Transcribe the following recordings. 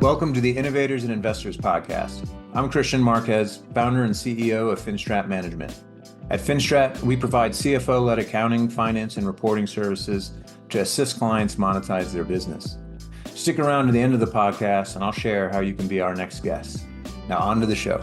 Welcome to the Innovators and Investors Podcast. I'm Kristian Marquez, founder and CEO of Finstrat Management. At Finstrat, we provide CFO-led accounting, finance, and reporting services to assist clients monetize their business. Stick around to the end of the podcast, and I'll share how you can be our next guest. Now, on to the show.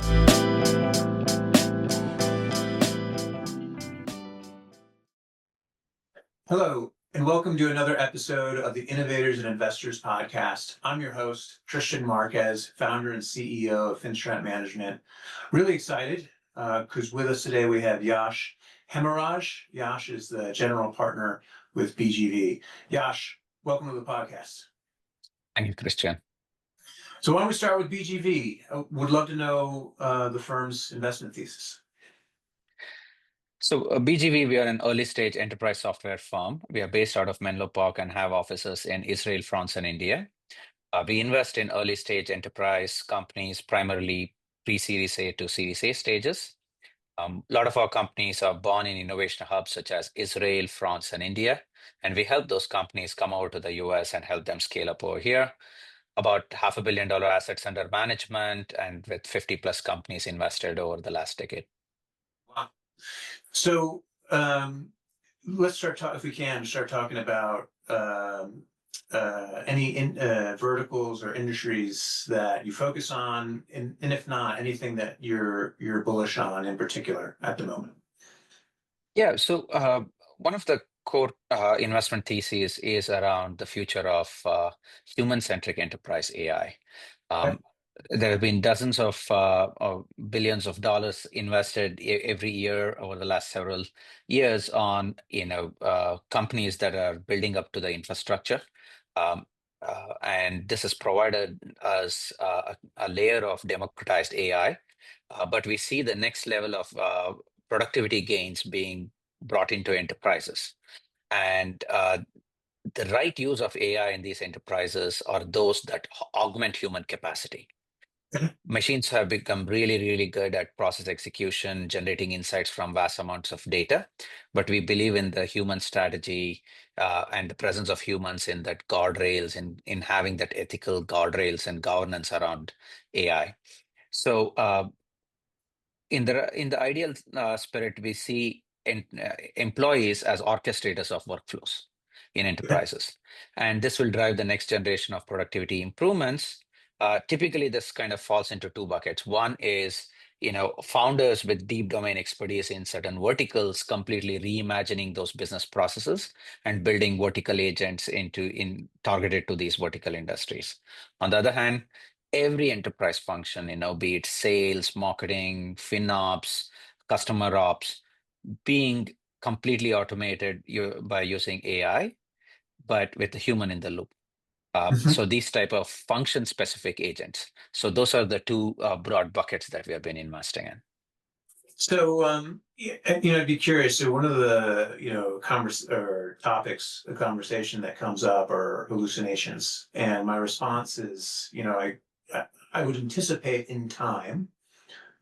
Hello, and welcome to another episode of the Innovators and Investors Podcast. I'm your host, Kristian Marquez, founder and CEO of Finstrat Management. Really excited because with us today we have Yash Hemaraj. Yash is the general partner with BGV. Yash, welcome to the podcast. Thank you, Kristian. So why don't we start with BGV? Would love to know the firm's investment thesis. So BGV, we are an early stage enterprise software firm. We are based out of Menlo Park and have offices in Israel, France, and India. We invest in early stage enterprise companies, primarily pre-Series A to Series A stages. A lot of our companies are born in innovation hubs such as Israel, France, and India. And we help those companies come over to the US and help them scale up over here. About $500 million assets under management and with 50 plus companies invested over the last decade. Wow. So let's start if we can start talking about any verticals or industries that you focus on, and if not, anything that you're bullish on in particular at the moment. Yeah, so one of the core investment theses is around the future of human-centric enterprise AI. Okay. There have been dozens of billions of dollars invested every year over the last several years on companies that are building up to the infrastructure. And this has provided us a layer of democratized AI. But we see the next level of productivity gains being brought into enterprises. And the right use of AI in these enterprises are those that augment human capacity. Machines have become really, really good at process execution, generating insights from vast amounts of data. But we believe in the human strategy and the presence of humans in that guardrails, in having that ethical guardrails and governance around AI. So in the ideal spirit, we see employees as orchestrators of workflows in enterprises. And this will drive the next generation of productivity improvements. Typically, this kind of falls into two buckets. One is, founders with deep domain expertise in certain verticals, completely reimagining those business processes and building vertical agents targeted to these vertical industries. On the other hand, every enterprise function, be it sales, marketing, FinOps, customer ops, being completely automated by using AI, but with the human in the loop. So these type of function-specific agents. So those are the two broad buckets that we have been investing in. So, I'd be curious. So one of the, topics, the conversation that comes up are hallucinations. And my response is, I would anticipate in time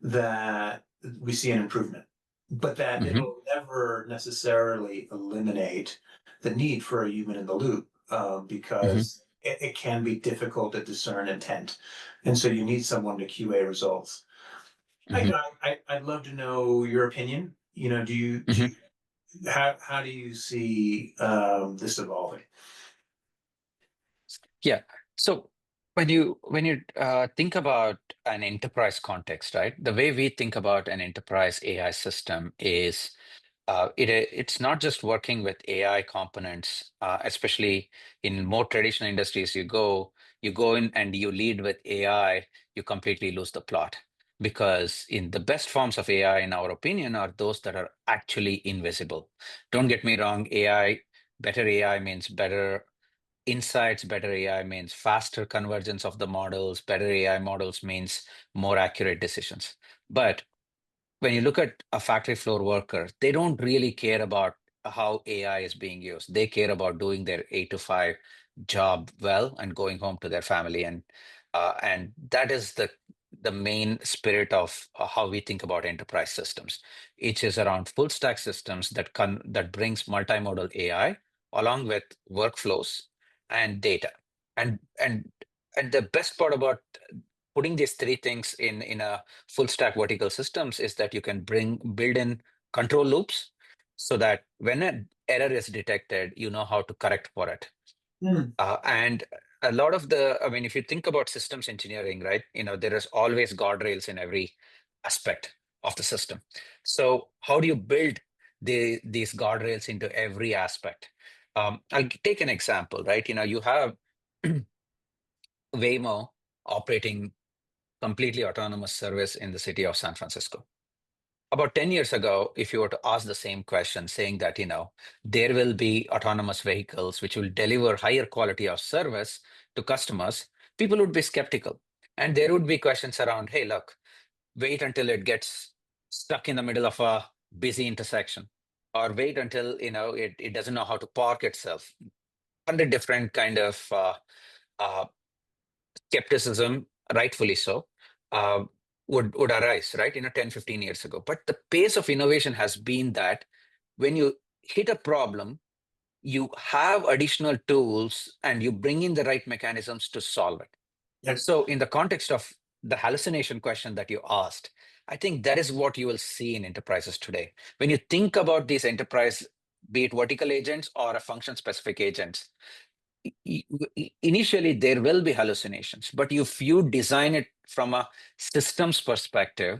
that we see an improvement, but that it'll never necessarily eliminate the need for a human in the loop because it can be difficult to discern intent. And so you need someone to QA results. I'd love to know your opinion. How do you see this evolving? Yeah. So when you think about an enterprise context, right? The way we think about an enterprise AI system is it's not just working with AI components, especially in more traditional industries. You go in and you lead with AI, you completely lose the plot. Because in the best forms of AI, in our opinion, are those that are actually invisible. Don't get me wrong, better AI means better insights, better AI means faster convergence of the models, better AI models means more accurate decisions. But when you look at a factory floor worker, they don't really care about how AI is being used. They care about doing their 8 to 5 job well and going home to their family. And that is the main spirit of how we think about enterprise systems. It is around full stack systems that brings multimodal AI along with workflows and data. And and the best part about putting these three things in a full stack vertical systems is that you can build in control loops so that when an error is detected, you know how to correct for it. Hmm. And a lot of I mean, if you think about systems engineering, right, there is always guardrails in every aspect of the system. So how do you build these guardrails into every aspect? I'll take an example, right? You have Waymo operating completely autonomous service in the city of San Francisco. About 10 years ago, if you were to ask the same question, saying that, there will be autonomous vehicles which will deliver higher quality of service to customers, people would be skeptical. And there would be questions around, hey, look, wait until it gets stuck in the middle of a busy intersection, or wait until, it doesn't know how to park itself. 100 different kind of uh, skepticism, rightfully so, uh, would arise, right, 10, 15 years ago. But the pace of innovation has been that when you hit a problem, you have additional tools and you bring in the right mechanisms to solve it. Yep. So, in the context of the hallucination question that you asked, I think that is what you will see in enterprises today. When you think about these enterprise, be it vertical agents or a function specific agents, initially there will be hallucinations, but if you design it from a systems perspective,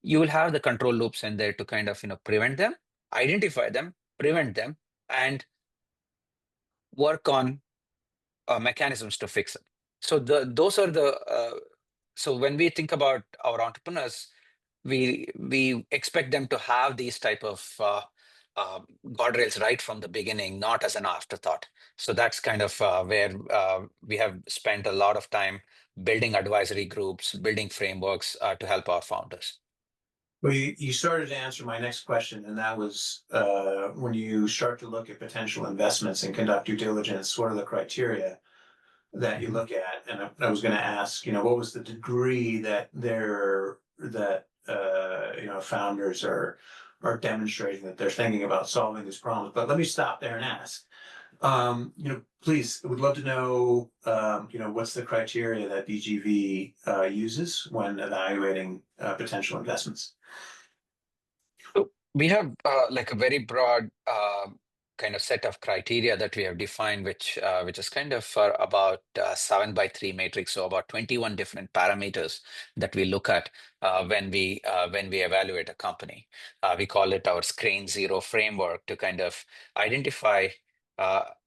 you will have the control loops in there to kind of prevent them, identify them, prevent them, and work on mechanisms to fix it. So those are the so when we think about our entrepreneurs, we expect them to have these type of guardrails right from the beginning, not as an afterthought. So that's kind of where we have spent a lot of time building advisory groups, building frameworks to help our founders. Well, you started to answer my next question, and that was when you start to look at potential investments and conduct due diligence, what are the criteria that you Mhm. look at? And I was going to ask, what was the degree that founders are demonstrating that they're thinking about solving these problems. But let me stop there and ask, please, I would love to know, what's the criteria that BGV uses when evaluating potential investments? So we have like a very broad kind of set of criteria that we have defined, which is kind of for about 7x3 matrix, so about 21 different parameters that we look at when we evaluate a company. We call it our Screen Zero framework to kind of identify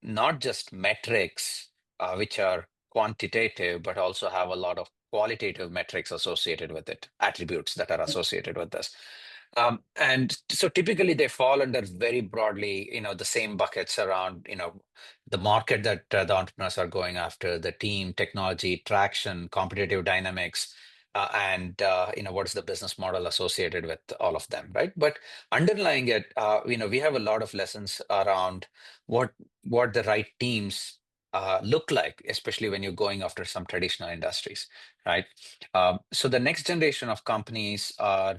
not just metrics which are quantitative, but also have a lot of qualitative metrics associated with it, attributes that are associated with this. And so typically they fall under very broadly, the same buckets around, the market that the entrepreneurs are going after, the team, technology, traction, competitive dynamics, and what is the business model associated with all of them, right? But underlying it, we have a lot of lessons around what the right teams look like, especially when you're going after some traditional industries, right? So the next generation of companies are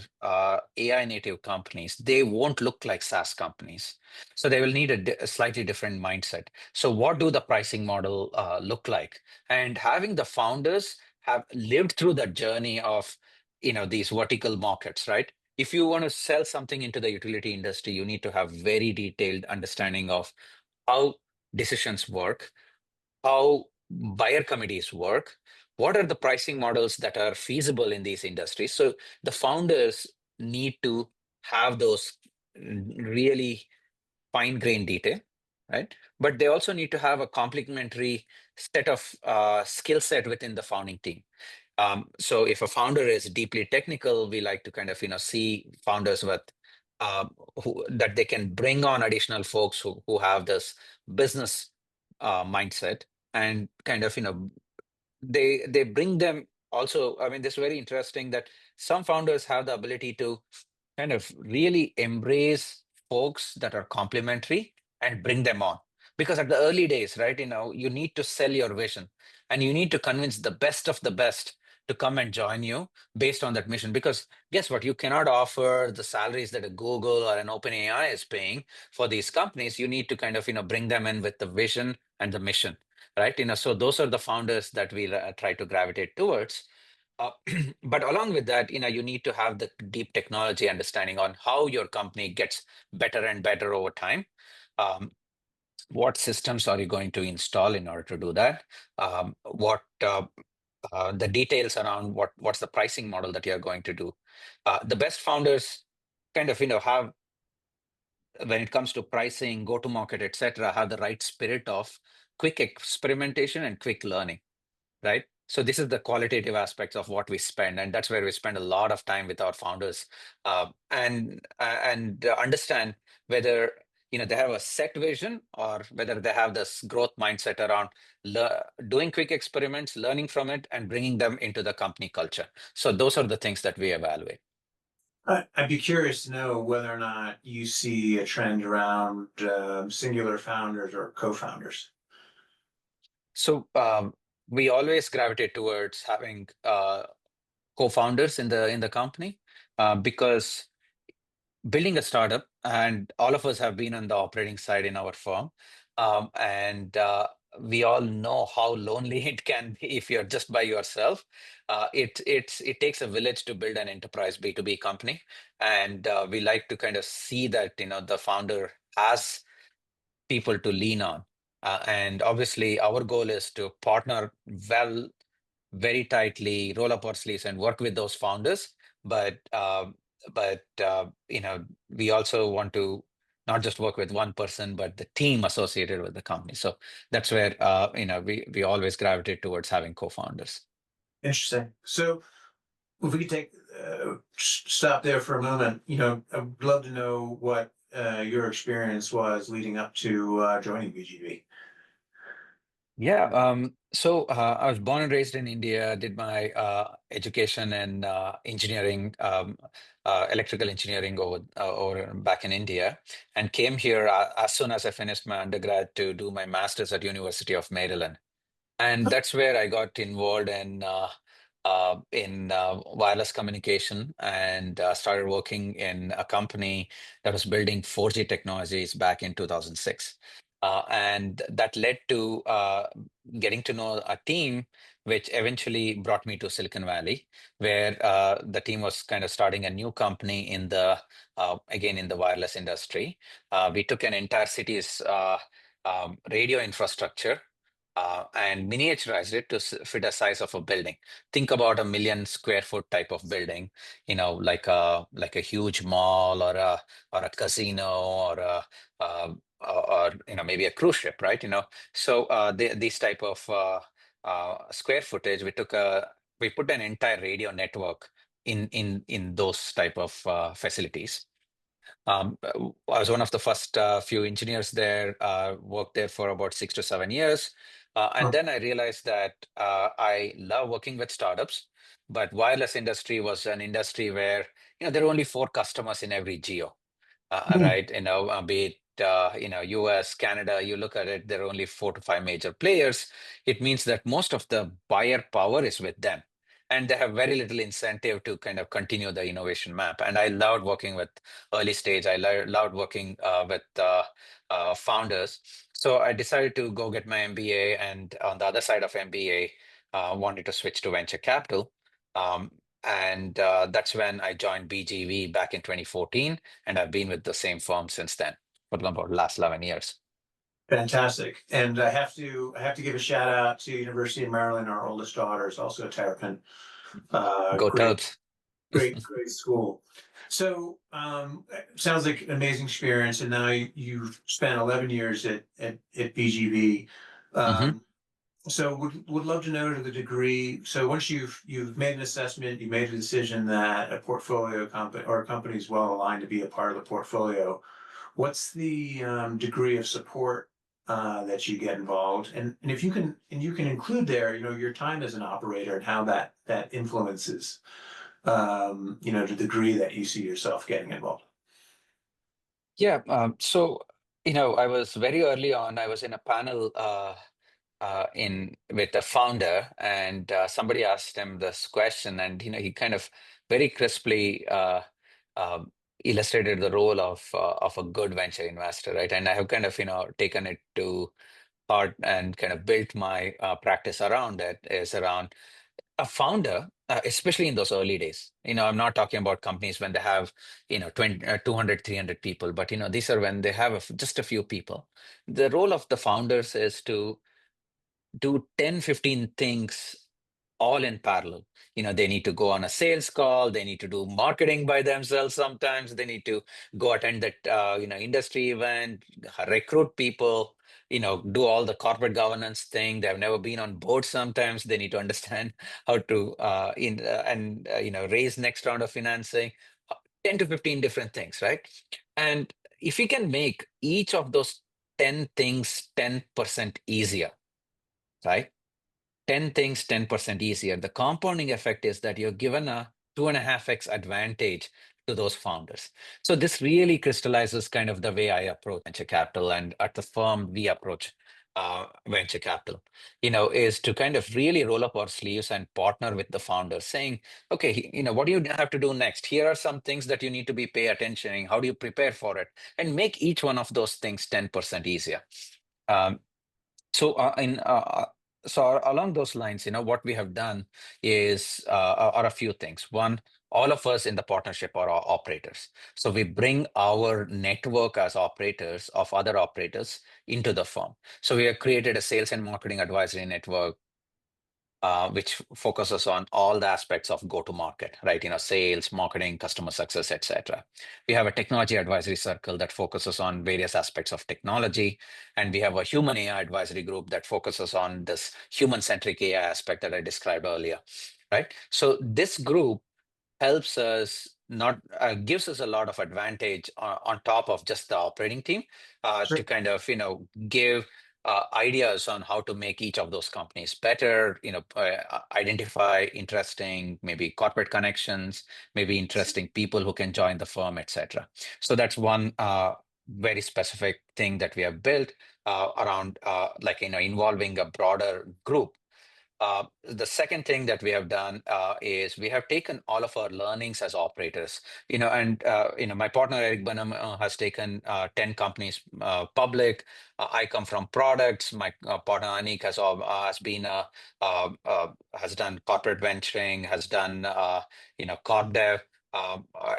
AI native companies. They won't look like SaaS companies. So they will need a slightly different mindset. So what do the pricing model look like? And having the founders have lived through the journey of, these vertical markets, right? If you want to sell something into the utility industry, you need to have very detailed understanding of how decisions work, how buyer committees work, what are the pricing models that are feasible in these industries. So the founders need to have those really fine grained detail, right? But they also need to have a complementary set of skill set within the founding team. So if a founder is deeply technical, we like to kind of see founders with that they can bring on additional folks who have this business mindset, and kind of they bring them also. I mean, this is very interesting that some founders have the ability to kind of really embrace folks that are complementary and bring them on, because at the early days, right, you need to sell your vision and you need to convince the best of the best to come and join you based on that mission. Because guess what, you cannot offer the salaries that a Google or an OpenAI is paying for these companies. You need to kind of bring them in with the vision and the mission. right? So those are the founders that we try to gravitate towards. Uh, but along with that, you need to have the deep technology understanding on how your company gets better and better over time. Um, what systems are you going to install in order to do that? What the details around what's the pricing model that you're going to do. The best founders kind of have, when it comes to pricing, go to market, etc., have the right spirit of quick experimentation and quick learning, right? So this is the qualitative aspects of what we spend, and that's where we spend a lot of time with our founders, and understand whether they have a set vision or whether they have this growth mindset around doing quick experiments, learning from it, and bringing them into the company culture. So those are the things that we evaluate. I'd be curious to know whether or not you see a trend around singular founders or co-founders. So we always gravitate towards having co-founders in the company, because building a startup, and all of us have been on the operating side in our firm, and we all know how lonely it can be if you're just by yourself. It takes a village to build an enterprise B2B company, and we like to kind of see that the founder has people to lean on, and obviously our goal is to partner well, very tightly, roll up our sleeves and work with those founders. But we also want to not just work with one person, but the team associated with the company. So that's where we always gravitate towards having co-founders. Interesting. So if we could take stop there for a moment, I'd love to know what your experience was leading up to joining BGV. Yeah. So I was born and raised in India, did my education in engineering, electrical engineering over back in India, and came here as soon as I finished my undergrad to do my master's at University of Maryland. And that's where I got involved in wireless communication, and started working in a company that was building 4G technologies back in 2006. And that led to getting to know a team, which eventually brought me to Silicon Valley, where the team was kind of starting a new company in the again in the wireless industry. We took an entire city's radio infrastructure, and miniaturized it to fit a size of a building. Think about a 1 million square foot type of building, like a huge mall, or a casino, or maybe a cruise ship, right? So these type of square footage, we put an entire radio network in those type of facilities. I was one of the first few engineers there, worked there for about 6 to 7 years. And Huh. then I realized that I love working with startups, but wireless industry was an industry where, there are only 4 customers in every geo, Hmm. right? Be it, US, Canada, you look at it, there are only 4 to 5 major players. It means that most of the buyer power is with them. And they have very little incentive to kind of continue the innovation map. And I loved working with early stage. I loved working with founders. So I decided to go get my MBA. And on the other side of MBA, wanted to switch to venture capital. Um, and that's when I joined BGV back in 2014, and I've been with the same firm since then for about the last 11 years. Fantastic. And I have to give a shout out to University of Maryland. Our oldest daughter is also a Terrapin. Go Great, Terps. great school. So sounds like an amazing experience. And now you've spent 11 years at BGV. Hmm. Um, so would love to know to the degree. So once you've made an assessment, you made a decision that a portfolio company or a company is well aligned to be a part of the portfolio. What's the degree of support that you get involved, and if you can include there, your time as an operator and how that influences, the degree that you see yourself getting involved. Yeah. So, I was very early on, I was in a panel in with the founder, and somebody asked him this question, and he kind of very crisply illustrated the role of a good venture investor, right? And I have kind of taken it to thought and kind of built my practice around it is around a founder, especially in those early days. I'm not talking about companies when they have, 20, 200, 300 people, but, these are when they have just a few people. The role of the founders is to do 10, 15 things all in parallel. They need to go on a sales call, they need to do marketing by themselves sometimes, they need to go attend that industry event, recruit people, do all the corporate governance thing. They've never been on board sometimes. They need to understand how to raise next round of financing. 10 to 15 different things, right? And if you can make each of those 10 things 10% easier, right? 10 things 10% easier. The compounding effect is that you're given a 2.5x advantage to those founders. So this really crystallizes kind of the way I approach venture capital, and at the firm we approach venture capital, is to kind of really roll up our sleeves and partner with the founders saying, okay, what do you have to do next? Here are some things that you need to be pay attention in. How do you prepare for it? And make each one of those things 10% easier. Um, so along those lines, what we have done is are a few things. One, all of us in the partnership are operators. So we bring our network as operators of other operators into the firm. So we have created a sales and marketing advisory network, which focuses on all the aspects of go-to-market, right? Sales, marketing, customer success, etc. We have a technology advisory circle that focuses on various aspects of technology, and we have a human AI advisory group that focuses on this human-centric AI aspect that I described earlier, right? So this group helps us not gives us a lot of advantage on top of just the operating team, to Sure. kind of give ideas on how to make each of those companies better, identify interesting maybe corporate connections, maybe interesting people who can join the firm, etc. So that's one very specific thing that we have built around involving a broader group. The second thing that we have done is we have taken all of our learnings as operators, and my partner Eric Bunham has taken 10 companies public. I come from products. My partner Anik has been has done corporate venturing, has done corp dev.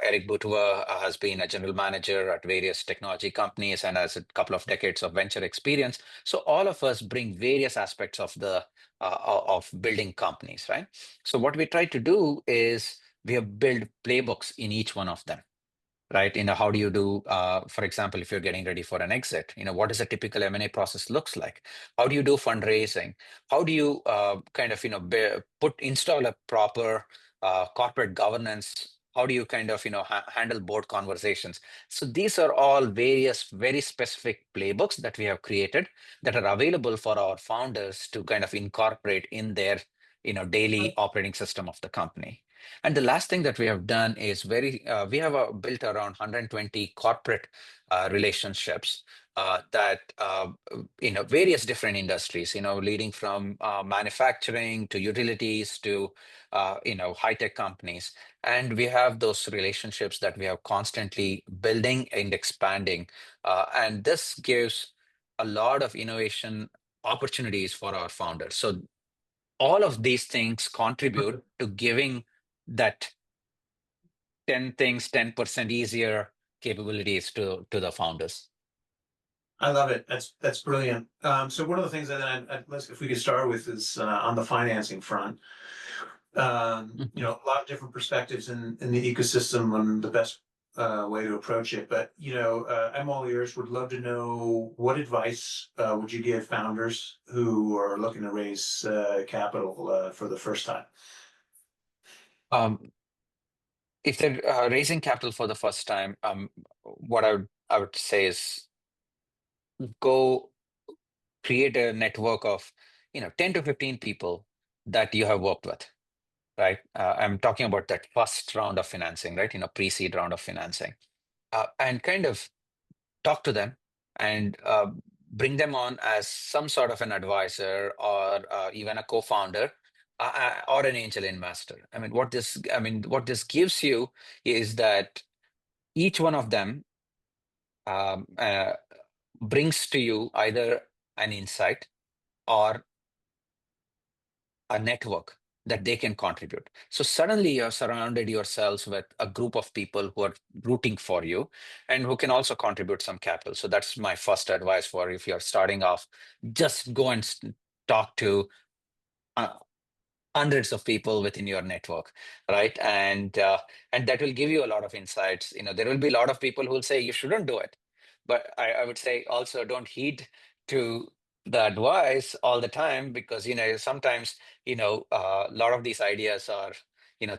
Eric Butua has been a general manager at various technology companies and has a couple of decades of venture experience. So all of us bring various aspects of the of building companies, right? So what we try to do is we have built playbooks in each one of them, right? How do you do, for example, if you're getting ready for an exit, what does a typical M&A process looks like? How do you do fundraising? How do you kind of, install a proper corporate governance? How do you kind of, handle board conversations? So these are all various very specific playbooks that we have created that are available for our founders to kind of incorporate in their, daily operating system of the company. And the last thing that we have done is we have built around 120 corporate relationships that various different industries, leading from manufacturing to utilities to high tech companies, and we have those relationships that we are constantly building and expanding, and this gives a lot of innovation opportunities for our founders. So all of these things contribute to giving that 10 things 10% easier capabilities to the founders. I love it. That's brilliant. So one of the things that if we could start with is on the financing front. A lot of different perspectives in the ecosystem on the best way to approach it. But I'm all ears. Would love to know what advice would you give founders who are looking to raise capital for the first time? If they're raising capital for the first time, what I would say is go create a network of 10 to 15 people that you have worked with, right? I'm talking about that first round of financing, right? Pre-seed round of financing, and kind of talk to them and bring them on as some sort of an advisor or even a co-founder, or an angel investor. What this gives you is that each one of them um, uh, brings to you either an insight or a network that they can contribute. So suddenly you're surrounded yourselves with a group of people who are rooting for you and who can also contribute some capital. So that's my first advice for if you're starting off, just go and talk to uh, hundreds of people within your network, right? And that will give you a lot of insights. There will be a lot of people who will say you shouldn't do it, but I would say also don't heed to the advice all the time, because sometimes a lot of these ideas are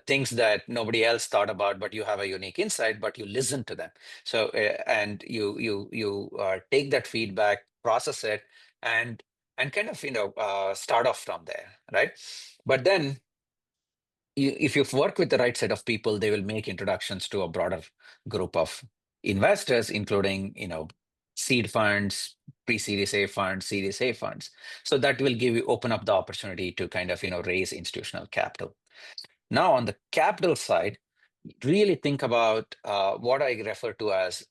things that nobody else thought about, but you have a unique insight, but you listen to them. So and you take that feedback, process it, and kind of start off from there, right? But then if you work with the right set of people, they will make introductions to a broader group of investors, including seed funds, pre-series A funds, series A funds. So that will open up the opportunity to kind of raise institutional capital. Now on the capital side, really think about what I refer to as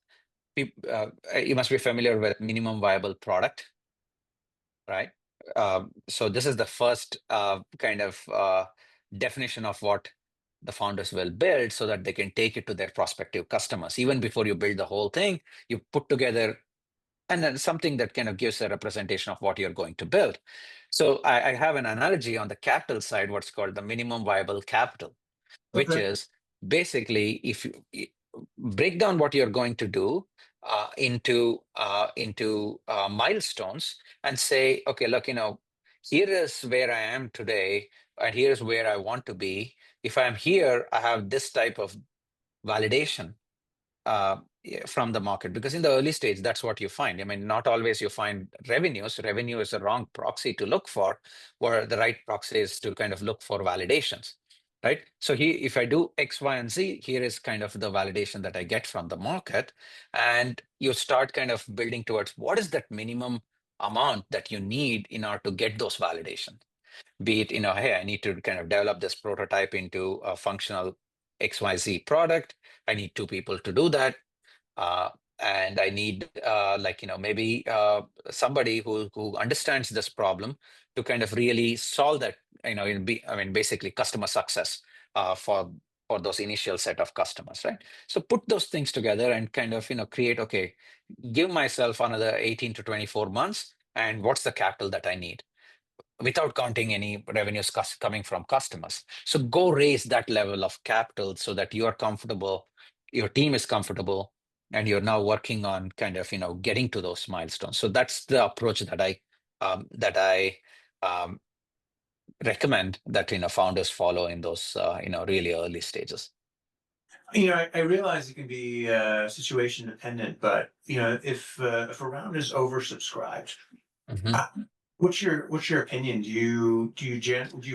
you must be familiar with minimum viable product, right? So this is the first kind of definition of what the founders will build so that they can take it to their prospective customers. Even before you build the whole thing, you put together and then something that kind of gives a representation of what you're going to build. So I have an analogy on the capital side, what's called the minimum viable capital, which Okay. is basically if you break down what you're going to do into milestones and say, okay, look, here is where I am today, and here's where I want to be. If I'm here, I have this type of validation yeah, from the market, because in the early stage that's what you find. I mean, not always you find revenues. Revenue is the wrong proxy to look for, where the right proxy is to kind of look for validations, right? So here, if I do X, Y, and Z, here is kind of the validation that I get from the market, and you start kind of building towards what is that minimum amount that you need in order to get those validations. Be it, hey, I need to kind of develop this prototype into a functional XYZ product. I need two people to do that. Uh, and I need maybe somebody who understands this problem to kind of really solve that. I mean, basically customer success for those initial set of customers, right? So put those things together and kind of create. Okay, give myself another 18 to 24 months, and what's the capital that I need, without counting any revenues coming from customers. So go raise that level of capital so that you are comfortable, your team is comfortable, and you're now working on kind of getting to those milestones. So that's the approach that I recommend that founders follow in those really early stages. I realize it can be situation dependent, but if a round is oversubscribed, Mhm. uh, what's your opinion? Do you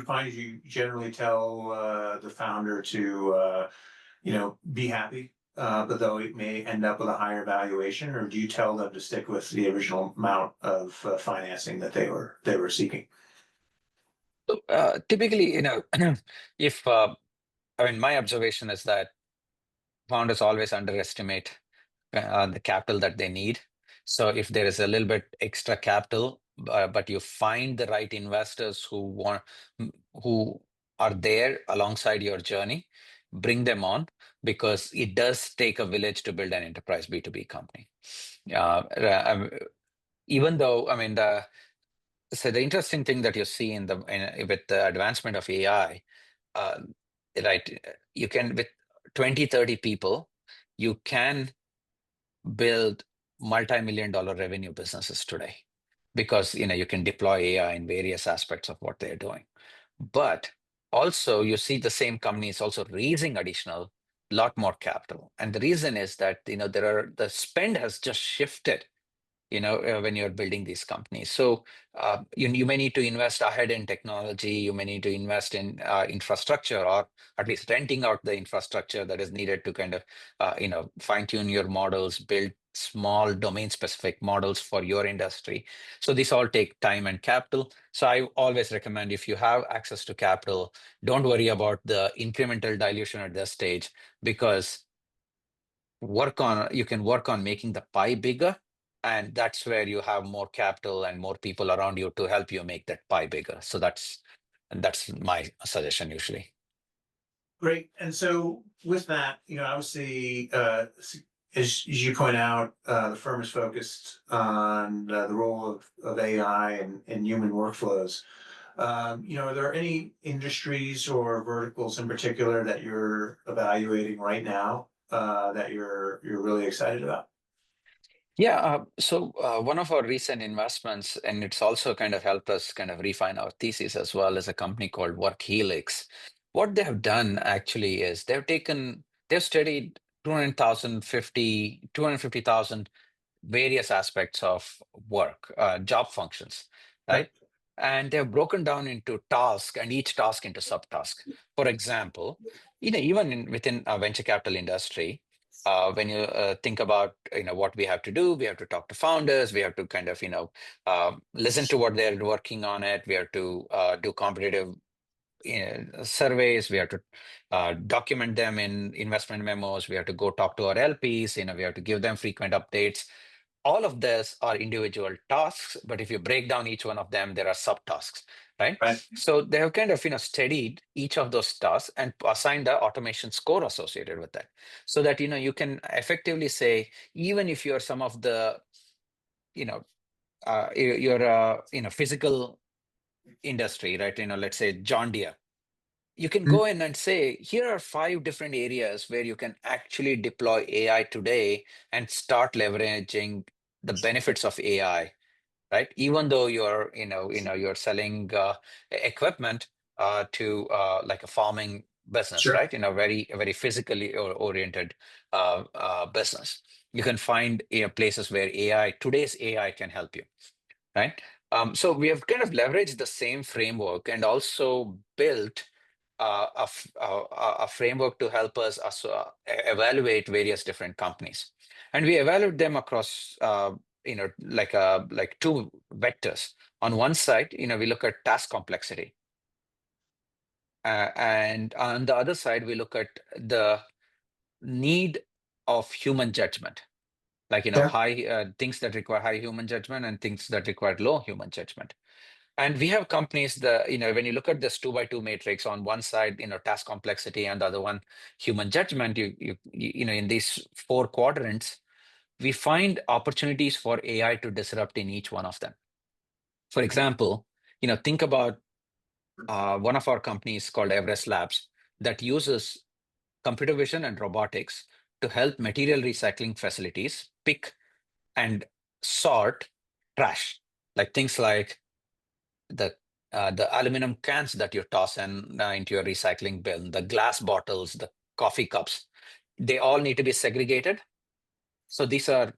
find you generally tell the founder to be happy, but though it may end up with a higher valuation, or do you tell them to stick with the original amount of financing that they were seeking? So, typically, if I mean, my observation is that founders always underestimate the capital that they need. So if there is a little bit extra capital, but you find the right investors who are there alongside your journey, bring them on, because it does take a village to build an enterprise B2B company. Even though, I mean, the interesting thing that you see with the advancement of AI, uh, right? You can, with 20, 30 people, you can build multi-million dollar revenue businesses today, because you can deploy AI in various aspects of what they're doing. But also you see the same companies also raising additional lot more capital. And the reason is that the spend has just shifted when you're building these companies. So you may need to invest ahead in technology, you may need to invest in infrastructure, or at least renting out the infrastructure that is needed to kind of fine tune your models, build small domain specific models for your industry. So these all take time and capital. So I always recommend, if you have access to capital, don't worry about the incremental dilution at this stage, because you can work on making the pie bigger And that's where you have more capital and more people around you to help you make that pie bigger. So that's my suggestion usually. Great. And so with that, obviously, as you point out, the firm is focused on the role of AI and human workflows. Are there any industries or verticals in particular that you're evaluating right now that you're really excited about? Yeah, so one of our recent investments, and it's also kind of helped us kind of refine our thesis as well, is a company called Work Helix. What they have done actually is they've studied 250,000 various aspects of work, job functions, Yep. right? And they're broken down into task and each task into subtask. For example, even within a venture capital industry, when you think about what we have to do, we have to talk to founders, we have to kind of listen to what they're working on it, we have to do competitive surveys, we have to document them in investment memos, we have to go talk to our LPs, we have to give them frequent updates. All of this are individual tasks, but if you break down each one of them, there are subtasks, right? Right. So they have kind of studied each of those tasks and assigned the automation score associated with that, so that you can effectively say, even if you're some of the you know you're physical industry, right? Let's say John Deere, you can Mm. go in and say, here are 5 different areas where you can actually deploy AI today and start leveraging the benefits of AI, right? Even though you're selling equipment to like a farming business, Sure. right? Very, very physically oriented business. You can find places where today's AI can help you, right? So we have kind of leveraged the same framework and also built a framework to help us evaluate various different companies, and we evaluate them across like 2 vectors. On one side, we look at task complexity, and on the other side, we look at the need of human judgment, like Yeah. high things that require high human judgment and things that require low human judgment. And we have companies that, when you look at this 2 by 2 matrix, on one side, task complexity, and the other one, human judgment, in these 4 quadrants, we find opportunities for AI to disrupt in each one of them. For example, think about one of our companies called Everest Labs that uses computer vision and robotics to help material recycling facilities pick and sort trash, like things like the aluminum cans that you toss into your recycling bin, the glass bottles, the coffee cups, they all need to be segregated. So these are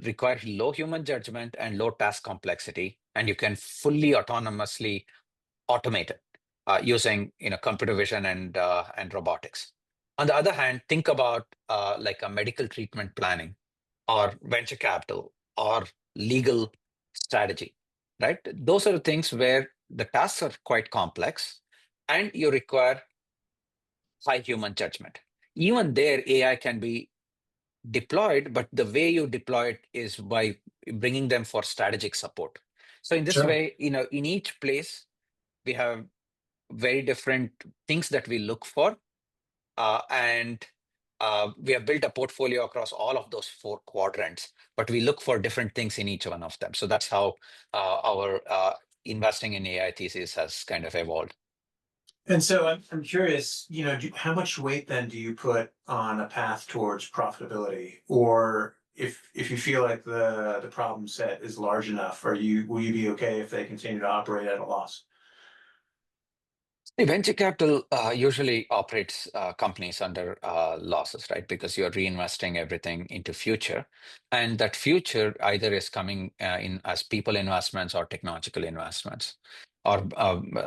require low human judgment and low task complexity, and you can fully autonomously automate it using computer vision and robotics. On the other hand, think about like a medical treatment planning or venture capital or legal strategy, right? Those are the things where the tasks are quite complex and you require high human judgment. Even there, AI can be deployed, but the way you deploy it is by bringing them for strategic support. So in this Sure. way, in each place, we have very different things that we look for, and we have built a portfolio across all of those 4 quadrants, but we look for different things in each one of them. So that's how our investing in AI thesis has kind of evolved. And so I'm curious, how much weight then do you put on a path towards profitability? Or if you feel like the problem set is large enough, will you be okay if they continue to operate at a loss? The venture capital usually operates companies under losses, right? Because you're reinvesting everything into future, and that future either is coming in as people investments or technological investments, or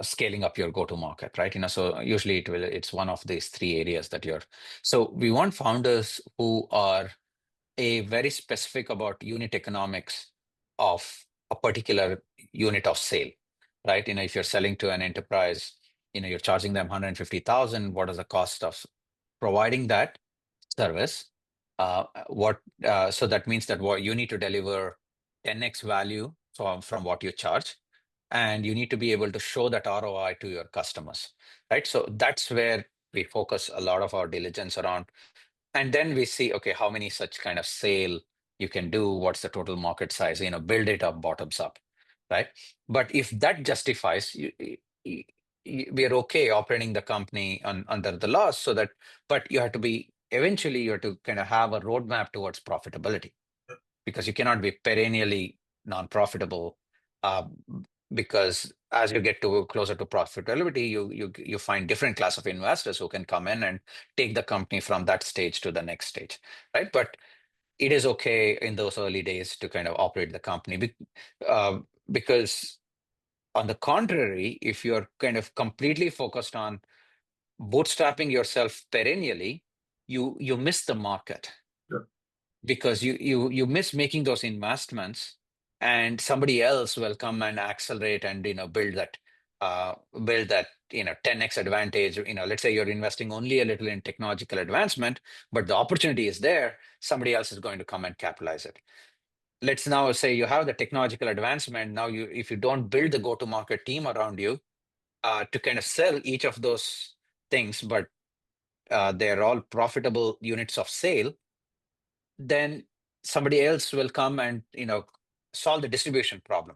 scaling up your go-to-market, right? So usually it's one of these 3 areas that you're. So we want founders who are very specific about unit economics of a particular unit of sale, right? If you're selling to an enterprise, you're charging them 150,000. What is the cost of providing that service? So that means that what you need to deliver 10x value from what you charge, and you need to be able to show that ROI to your customers, right? So that's where we focus a lot of our diligence around. And then we see, okay, how many such kind of sale you can do, what's the total market size, build it up bottoms up, right? But if that justifies, you, we are okay operating the company under the laws, so that, but you have to be, eventually you have to kind of have a roadmap towards profitability, because you cannot be perennially non-profitable, uh, because as you get to closer to profitability, you find different class of investors who can come in and take the company from that stage to the next stage, right? But it is okay in those early days to kind of operate the company, because on the contrary, if you're kind of completely focused on bootstrapping yourself perennially, you miss the market, Sure. because you miss making those investments, and somebody else will come and accelerate and build that 10x advantage. Let's say you're investing only a little in technological advancement, but the opportunity is there, somebody else is going to come and capitalize it. Let's now say you have the technological advancement. Now, if you don't build the go to market team around you, to kind of sell each of those things, but they're all profitable units of sale, then somebody else will come and solve the distribution problem,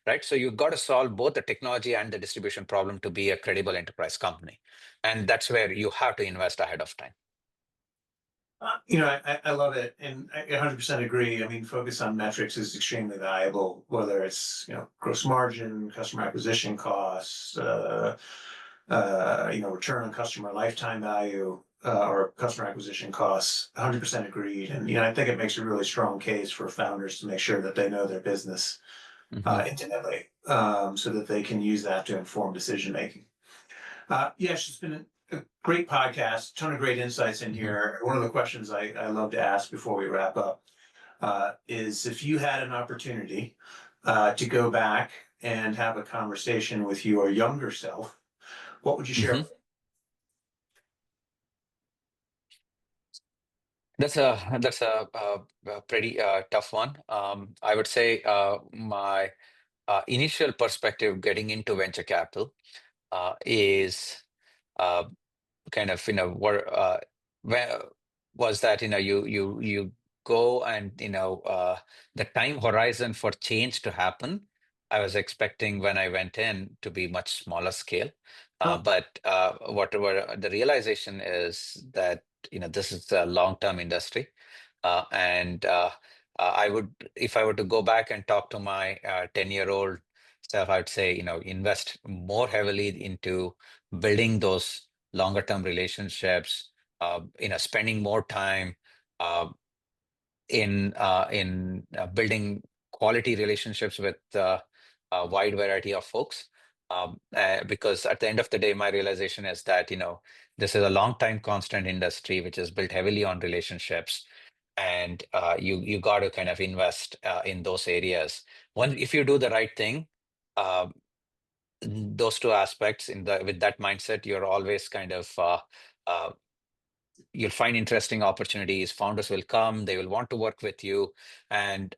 right? So you've got to solve both the technology and the distribution problem to be a credible enterprise company, and that's where you have to invest ahead of time. I love it, and I 100% agree. I mean, focus on metrics is extremely valuable, whether it's gross margin, customer acquisition costs, return on customer lifetime value, or customer acquisition costs. 100% agreed, and I think it makes a really strong case for founders to make sure that they know their business intimately, so that they can use that to inform decision making. Yes, it's been a great podcast, ton of great insights in here. One of the questions I love to ask before we wrap up is, if you had an opportunity to go back and have a conversation with your younger self, what would you share? That's a pretty tough one. I would say my initial perspective getting into venture capital is uh, kind of where was that you go, and the time horizon for change to happen, I was expecting when I went in to be much smaller scale. Oh, But whatever the realization is that this is a long-term industry, and I would, if I were to go back and talk to my 10-year-old self, I would say invest more heavily into building those longer term relationships, spending more time uh, in building quality relationships with a wide variety of folks. Because at the end of the day, my realization is that this is a long time constant industry which is built heavily on relationships, and you got to kind of invest in those areas. If you do the right thing, uh, those two aspects, with that mindset, you're always kind of uh, you'll find interesting opportunities. Founders will come, they will want to work with you, and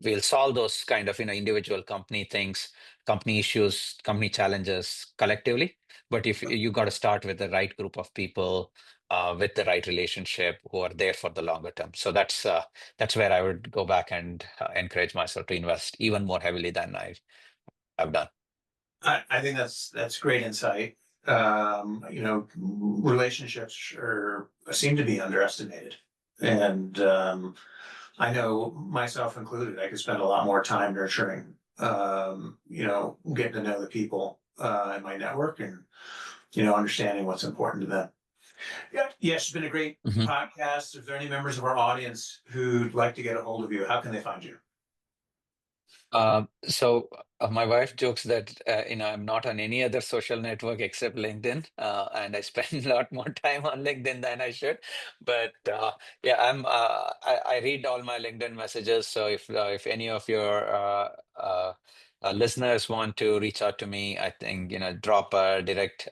we'll solve those kind of individual company things, company issues, company challenges collectively. But if you got to start with the right group of people, with the right relationship, who are there for the longer term. So that's where I would go back and encourage myself to invest even more heavily than I've done. I think that's great insight. Relationships seem to be underestimated, and I know myself included, I could spend a lot more time nurturing, getting to know the people in my network, and understanding what's important to them. Yeah, yes, it's been a great Mhm. podcast. If there are any members of our audience who'd like to get a hold of you, how can they find you? So my wife jokes that I'm not on any other social network except LinkedIn, and I spend a lot more time on LinkedIn than I should. But yeah, I read all my LinkedIn messages. So if any of your listeners want to reach out to me, I think drop a direct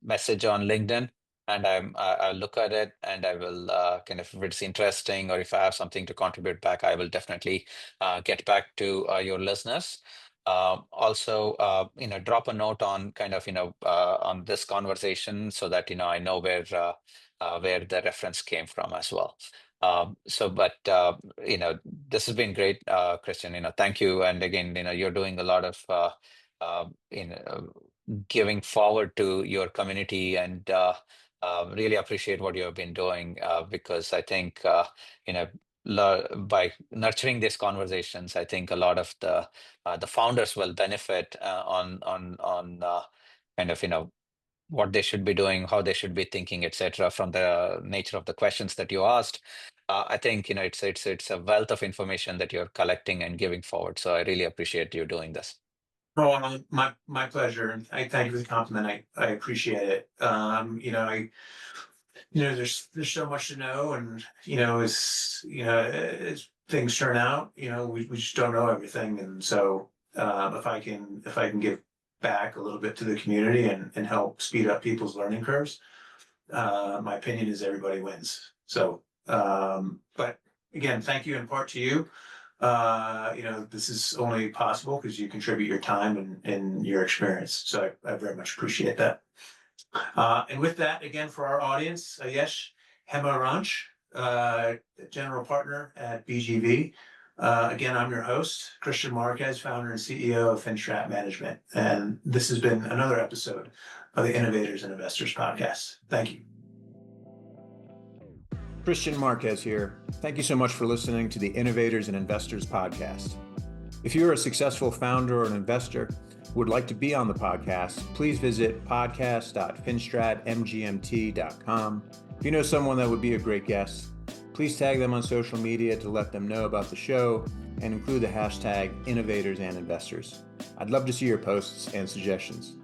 message on LinkedIn. and I'll look at it, and I will kind of, if it's interesting or if I have something to contribute back, I will definitely get back to your listeners. Also, drop a note on kind of, on this conversation so that, I know where the reference came from as well. This has been great, Kristian. Thank you. And again, you're doing a lot of, giving forward to your community, and really appreciate what you have been doing, because I think, you know, by nurturing these conversations, I think a lot of the founders will benefit on kind of, what they should be doing, how they should be thinking, etc. From the nature of the questions that you asked. I think, it's a wealth of information that you're collecting and giving forward. So I really appreciate you doing this. Oh, my pleasure. And I thank you for the compliment. I appreciate it. There's so much to know, and as things turn out, we just don't know everything. And so if I can give back a little bit to the community and help speed up people's learning curves, my opinion is everybody wins. So, but again, thank you in part to you. This is only possible because you contribute your time and your experience. So I very much appreciate that. And with that, again, for our audience, Yash Hemaraj, general partner at BGV. Again, I'm your host, Kristian Marquez, founder and CEO of Finstrat Management. And this has been another episode of the Innovators and Investors Podcast. Thank you. Kristian Marquez here. Thank you so much for listening to the Innovators and Investors Podcast. If you're a successful founder or an investor who would like to be on the podcast, please visit podcast.finstratmgmt.com. If you know someone that would be a great guest, please tag them on social media to let them know about the show and include the hashtag Innovators and Investors. I'd love to see your posts and suggestions.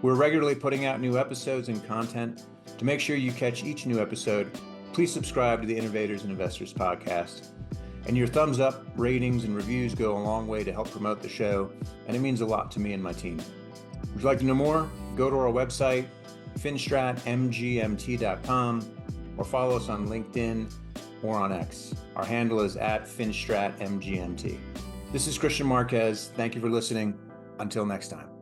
We're regularly putting out new episodes and content. To make sure you catch each new episode, please subscribe to the Innovators and Investors Podcast. And your thumbs up, ratings, and reviews go a long way to help promote the show, and it means a lot to me and my team. Would you like to know more? Go to our website, finstratmgmt.com, or follow us on LinkedIn or on X. Our handle is @finstratmgmt. This is Kristian Marquez. Thank you for listening. Until next time.